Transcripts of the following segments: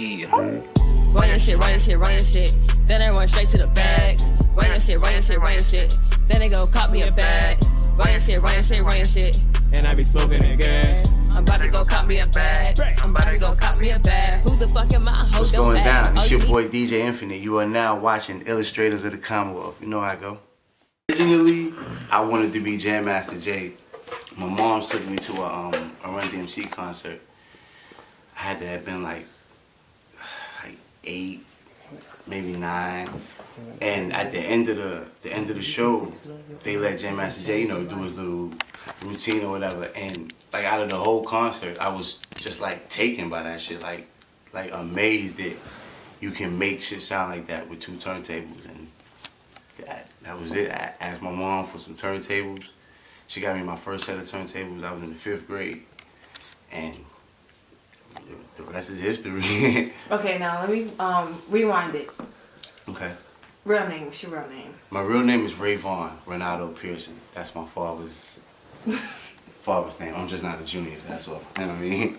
Yeah. Run your shit, run your shit, run your shit. Then I run straight to the bag. Run your shit, run your shit, run your shit. Then they go cop me a bag. Run your shit, run your shit, run your shit. And I be smoking in gas. I'm about to go cop me a bag. I'm about to go cop me a bag. Who the fuck am I? What's going down? It's your boy DJ Infinite. You are now watching Illustrators of the Commonwealth. You know how I go. Originally, I wanted to be Jam Master Jay. My mom took me to a Run DMC concert. I had to have been like 8, maybe 9. And at the end of the show, they let Jam Master Jay, do his little routine or whatever. And like out of the whole concert, I was just like taken by that shit, like amazed that you can make shit sound like that with 2 turntables. And that was it. I asked my mom for some turntables. She got me my first set of turntables. I was in the 5th grade, and the rest is history. Okay, now let me rewind it. Okay. Real name, what's your real name? My real name is Rayvon Ronaldo Pearson. That's my father's name. I'm just not a junior, that's all. You know what I mean?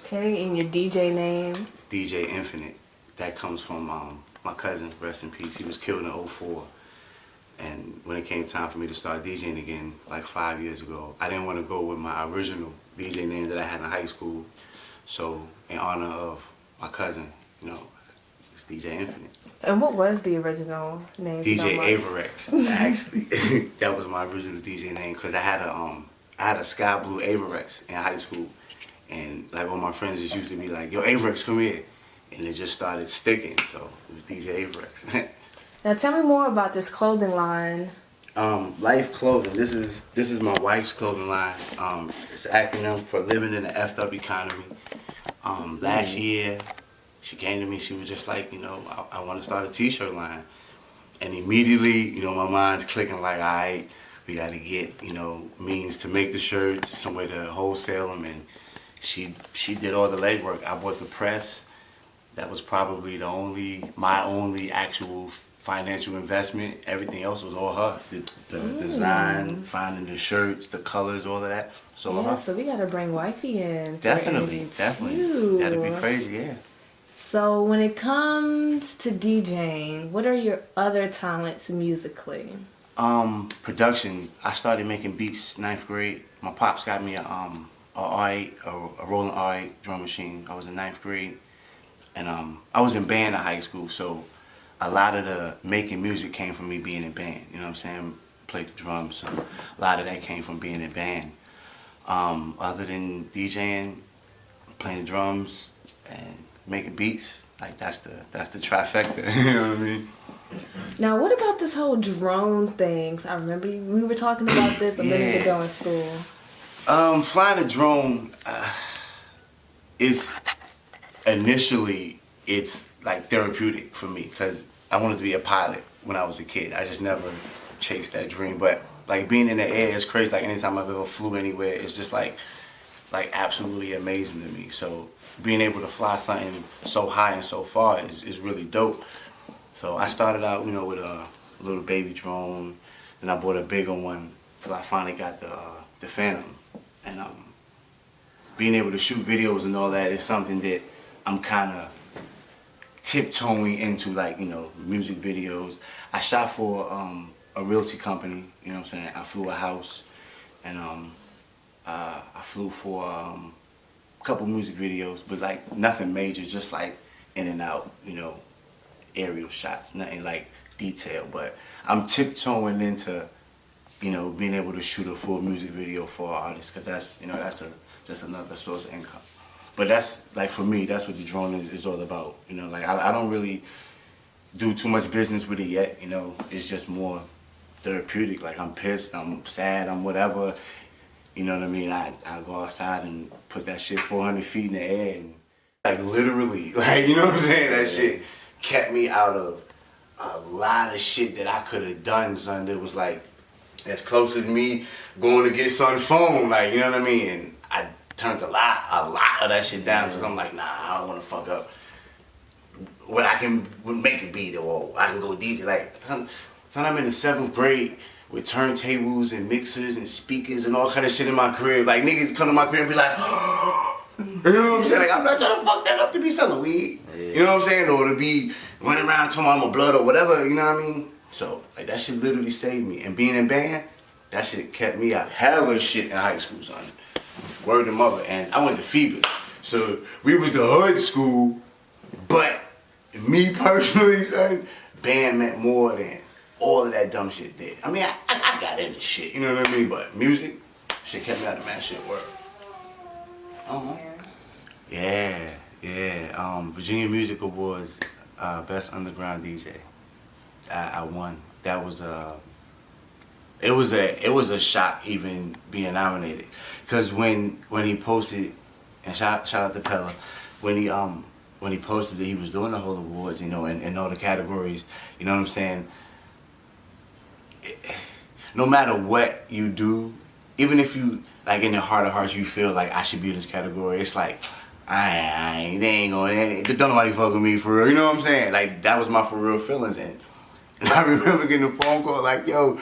Okay, and your DJ name? It's DJ Infinite. That comes from my cousin, rest in peace. He was killed in 2004. And when it came time for me to start DJing again, like 5 years ago, I didn't want to go with my original DJ name that I had in high school. So, in honor of my cousin, it's DJ Infinite. And what was the original name? DJ Averex, actually. That was my original DJ name, because I had a sky blue Averex in high school. And like all my friends just used to be like, yo, Averex, come here. And it just started sticking, so it was DJ Averex. Now tell me more about this clothing line. Life Clothing. This is my wife's clothing line. It's an acronym for living in the effed up economy. Last year, she came to me. She was just like, I want to start a t-shirt line. And immediately, my mind's clicking like, all right, we got to get, means to make the shirts, somewhere to wholesale them. And she did all the legwork. I bought the press. That was probably my only actual financial investment. Everything else was all her. The design, finding the shirts, the colors, all of that. So yeah, so we gotta bring wifey in. Definitely. That'd be crazy, yeah. So when it comes to DJing, what are your other talents musically? Production. I started making beats 9th grade. My pops got me a Roland R8 drum machine. I was in 9th grade. And I was in band in high school, so a lot of the making music came from me being in band. You know what I'm saying? Played the drums, so a lot of that came from being in band. Other than DJing, playing the drums, and making beats, like that's the trifecta. You know what I mean? Now, what about this whole drone thing? I remember we were talking about this a minute ago in school. Flying a drone is. Initially, it's like therapeutic for me, because I wanted to be a pilot when I was a kid. I just never chased that dream. But like being in the air is crazy. Like anytime I've ever flew anywhere, it's just like absolutely amazing to me. So being able to fly something so high and so far is really dope. So I started out, with a little baby drone. Then I bought a bigger one till I finally got the Phantom. And being able to shoot videos and all that is something that I'm kind of tiptoeing into, like, music videos. I shot for a realty company, you know what I'm saying? I flew a house, and I flew for a couple music videos, but like nothing major, just like in and out, aerial shots, nothing like detail. But I'm tiptoeing into, being able to shoot a full music video for an artist, because that's, that's just another source of income. But that's, like, for me, that's what the drone is all about. Like, I don't really do too much business with it yet, It's just more therapeutic. Like, I'm pissed, I'm sad, I'm whatever. You know what I mean? I go outside and put that shit 400 feet in the air. And, like, literally, like, you know what I'm saying? That shit kept me out of a lot of shit that I could have done, son. That was, like, as close as me going to get some phone, like, you know what I mean? And I turned a lot of that shit down, because I'm like, nah, I don't want to fuck up what I can make it be, or I can go DJ. Like, I'm in the 7th grade with turntables and mixers and speakers and all kind of shit in my crib. Like, niggas come to my crib and be like, oh, You know what I'm saying? Like, I'm not trying to fuck that up to be selling weed. You know what I'm saying? Or to be running around talking about my blood or whatever, you know what I mean? So, like, that shit literally saved me. And being in band, that shit kept me out hella shit in high school, son. Word to mother. And I went to Phoebus. So, we was the hood school, but me personally, son, band meant more than all of that dumb shit did. I mean, I got into shit, you know what I mean? But music, shit kept me out of mad shit work. Yeah. Virginia Music Awards, Best Underground DJ. I won. That was it was a shock even being nominated, cause when he posted, and shout out to Pella, when he posted that he was doing the whole awards, you know, and all the categories, you know what I'm saying. No matter what you do, even if you, like, in your heart of hearts you feel like I should be in this category, it's like, they ain't gonna, don't nobody fuck with me for real, you know what I'm saying? Like, that was my for real feelings. And I remember getting a phone call like, yo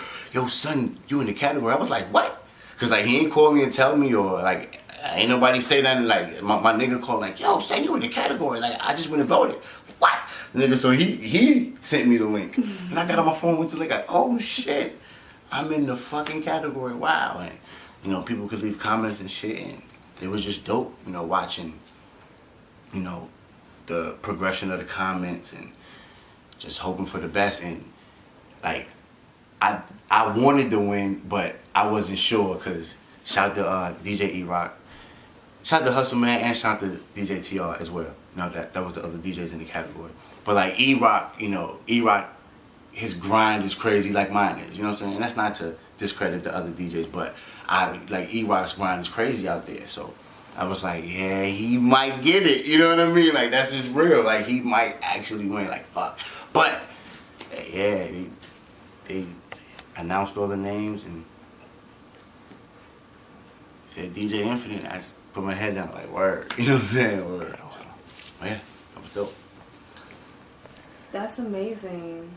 son, you in the category. I was like, what? Cause like, he ain't called me and tell me, or like, ain't nobody say nothing. Like, my nigga called like, yo son, you in the category. Like, I just went and voted. What? The nigga, so he sent me the link. And I got on my phone, went to the link, like, oh shit, I'm in the fucking category, wow. And, you know, people could leave comments and shit, and it was just dope, you know, watching, you know, the progression of the comments and just hoping for the best. And like, I wanted to win, but I wasn't sure, cause shout to DJ E-Rock, shout to Hustle Man, and shout to DJ TR as well. You know, that was the other DJs in the category. But like E-Rock, you know, E-Rock, his grind is crazy like mine is, you know what I'm saying? And that's not to discredit the other DJs, but like E-Rock's grind is crazy out there. So I was like, yeah, he might get it, you know what I mean? Like, that's just real. Like, he might actually win, like, fuck. But, yeah, they announced all the names and said DJ Infinite. I just put my head down, like, word. You know what I'm saying? Word. So, yeah, that was dope. That's amazing.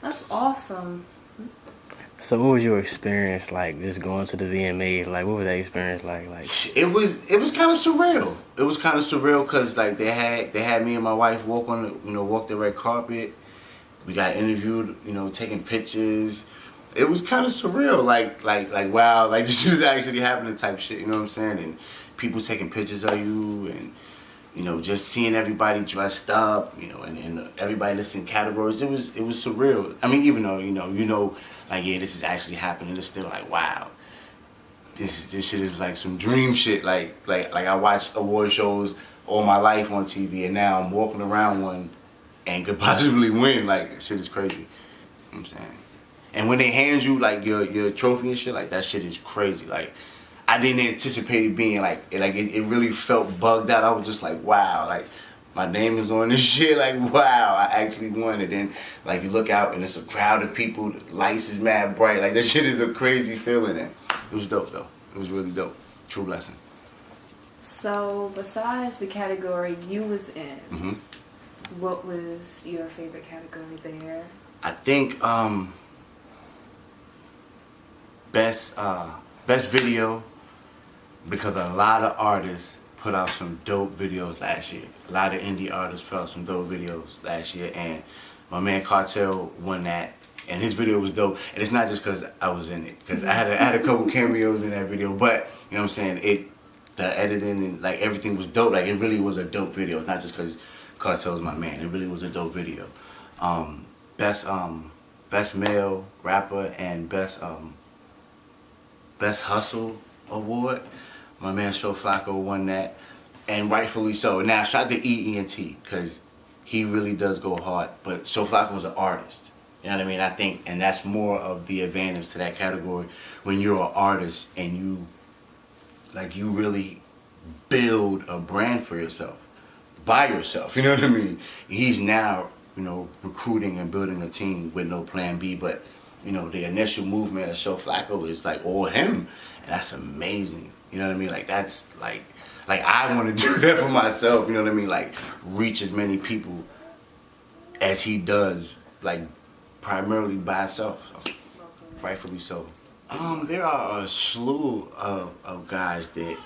That's awesome. So what was your experience like, just going to the VMA? Like, what was that experience like? It was kind of surreal. It was kind of surreal because like they had me and my wife walk the red carpet. We got interviewed, you know, taking pictures. It was kind of surreal, like wow, like this is actually happening type shit. You know what I'm saying? And people taking pictures of you, and you know, just seeing everybody dressed up, you know, and everybody listing categories. It was surreal. I mean, even though you know, like, yeah, this is actually happening, it's still like, wow, this shit is like some dream shit. Like I watched award shows all my life on TV, and now I'm walking around one and could possibly win. Like, shit is crazy. You know what I'm saying? And when they hand you like your trophy and shit, like, that shit is crazy. Like, I didn't anticipate it being like it really felt bugged out. I was just like, wow, like, my name is on this shit, like, wow, I actually won. And then like, you look out and it's a crowd of people, the lights is mad bright, like, this shit is a crazy feeling. And it was dope though. It was really dope. True blessing. So besides the category you was in, what was your favorite category there? I think best video, because a lot of artists put out some dope videos last year. A lot of indie artists put out some dope videos last year, and my man Cartel won that, and his video was dope. And it's not just because I was in it, because I had a couple cameos in that video, but you know what I'm saying, the editing and like everything was dope. Like, it really was a dope video. It's not just because Cartel's my man. It really was a dope video. Best male rapper and best hustle award. My man Show Flacco won that, and rightfully so. Now, shout out to E.E.N.T. because he really does go hard, but Show Flacco was an artist. You know what I mean? I think, and that's more of the advantage to that category, when you're an artist and you really build a brand for yourself, by yourself, you know what I mean? He's now, you know, recruiting and building a team with no plan B, but you know, the initial movement of Show Flacco is like all him, and that's amazing. You know what I mean? Like, that's like I want to do that for myself. You know what I mean? Like, reach as many people as he does, like, primarily by himself. So, rightfully so. There are a slew of guys that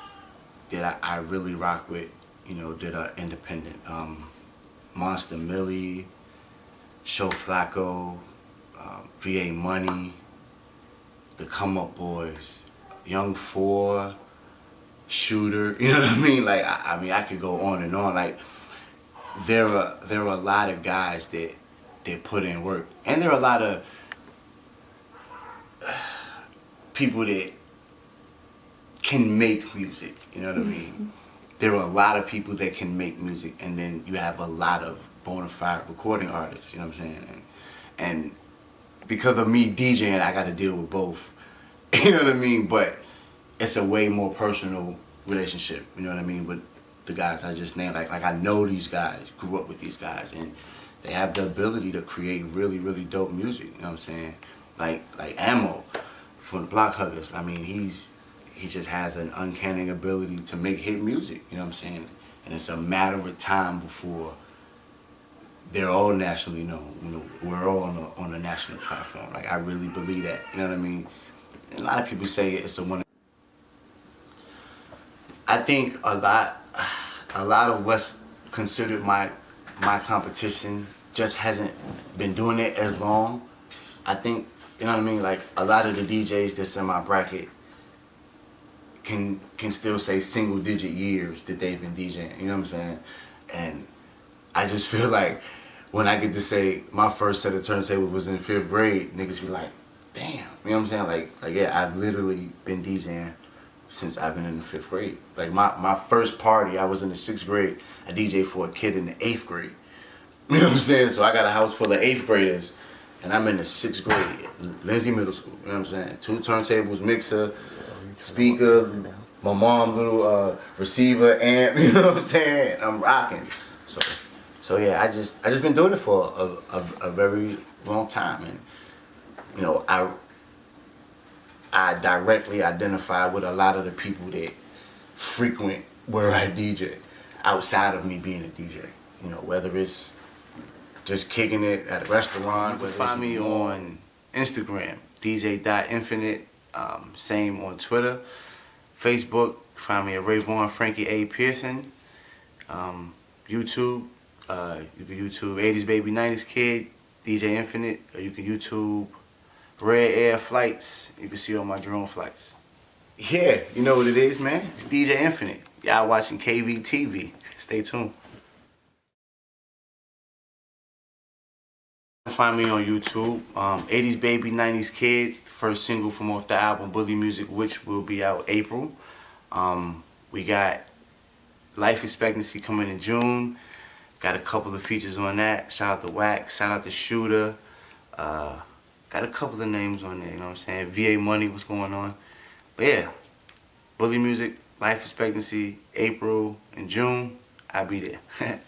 that I really rock with, you know, that are independent. Monster Millie, Show Flacco, VA Money, the Come Up Boys, Young Four, Shooter. You know what I mean? Like I mean, I could go on and on. Like there are a lot of guys that put in work, and there are a lot of people that can make music. You know what I mean? There are a lot of people that can make music, and then you have a lot of bona fide recording artists, you know what I'm saying? And because of me DJing, I got to deal with both, you know what I mean? But it's a way more personal relationship, you know what I mean, with the guys I just named. Like I know these guys, grew up with these guys, and they have the ability to create really, really dope music, you know what I'm saying? Like Ammo from the Block Huggers, I mean, he just has an uncanny ability to make hit music, you know what I'm saying? And it's a matter of time before they're all nationally known. You know, we're all on a national platform. Like, I really believe that, you know what I mean? And a lot of people say it's the one. I think a lot of what's considered my competition just hasn't been doing it as long. I think, you know what I mean? Like, a lot of the DJs that's in my bracket can still say single digit years that they've been DJing, you know what I'm saying? And I just feel like when I get to say my first set of turntables was in 5th grade, niggas be like, damn, you know what I'm saying? Like yeah, I've literally been DJing since I've been in the 5th grade. Like my first party, I was in the 6th grade. I DJed for a kid in the 8th grade. You know what I'm saying? So I got a house full of 8th graders, and I'm in the 6th grade, Lindsay Middle School. You know what I'm saying? 2 turntables, mixer, speakers, my mom little receiver, amp. You know what I'm saying? I'm rocking. So yeah, I just been doing it for a very long time, and you know I directly identify with a lot of the people that frequent where I DJ outside of me being a DJ. You know, whether it's just kicking it at a restaurant. You can find me on Instagram, DJ.Infinite. Same on Twitter, Facebook. Find me at Rayvon Frankie A. Pearson. YouTube. You can YouTube 80s Baby 90s Kid, DJ Infinite, or you can YouTube Red Air Flights. You can see all my drone flights. Yeah, you know what it is, man. It's DJ Infinite. Y'all watching KVTV. Stay tuned. Find me on YouTube. 80s Baby 90s Kid, first single from off the album Bully Music, which will be out April. We got Life Expectancy coming in June. Got a couple of features on that. Shout out to Wax, shout out to Shooter. Got a couple of names on there, you know what I'm saying? VA Money, what's going on? But yeah, Bully Music, Life Expectancy, April and June, I'll be there.